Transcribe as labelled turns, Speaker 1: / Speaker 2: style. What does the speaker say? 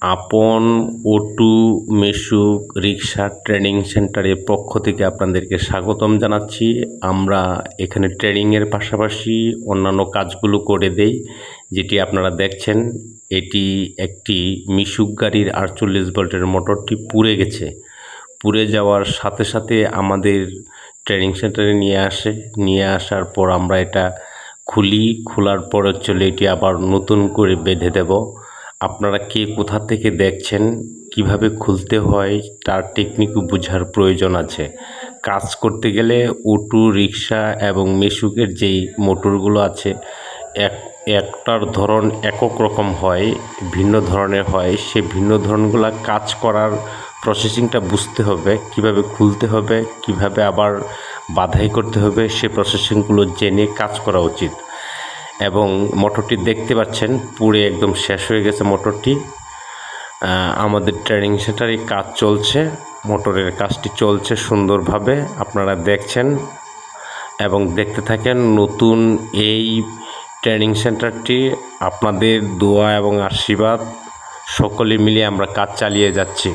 Speaker 1: আপন অটো মেশুক রিক্সা ট্রেনিং সেন্টারের পক্ষ থেকে আপনাদেরকে স্বাগতম জানাচ্ছি। আমরা এখানে ট্রেনিংয়ের পাশাপাশি অন্যান্য কাজগুলো করে দেই। যেটি আপনারা দেখছেন, এটি একটি মিশুক গাড়ির 48 ভোল্টের মোটরটি পুড়ে গেছে। পুড়ে যাওয়ার সাথে সাথে আমাদের ট্রেনিং সেন্টারে নিয়ে আসার পর আমরা এটা খোলার পর এটি আবার নতুন করে বেঁধে দেব। আপনারা কে কোথা থেকে দেখছেন, কিভাবে খুলতে হয় তার টেকনিকও বোঝার প্রয়োজন আছে। কাজ করতে গেলে অটো রিক্সা এবং মেশুকের যেই মোটরগুলো আছে একটার ধরন একক রকম হয়, ভিন্ন ধরনের হয়। সে ভিন্ন ধরনগুলো কাজ করার প্রসেসিংটা বুঝতে হবে, কিভাবে খুলতে হবে, কিভাবে আবার বাধাই করতে হবে, সে প্রসেসিংগুলো জেনে কাজ করা উচিত। এবং মোটরটি দেখতে পাচ্ছেন পুড়ে একদম শেষ হয়ে গেছে মোটরটি। আমাদের ট্রেনিং সেন্টারে কাজ চলছে, মোটরের কাজটি চলছে সুন্দরভাবে, আপনারা দেখছেন এবং দেখতে থাকেন। নতুন এই ট্রেনিং সেন্টারটি আপনাদের দোয়া এবং আশীর্বাদ সকলে মিলে আমরা কাজ চালিয়ে যাচ্ছি।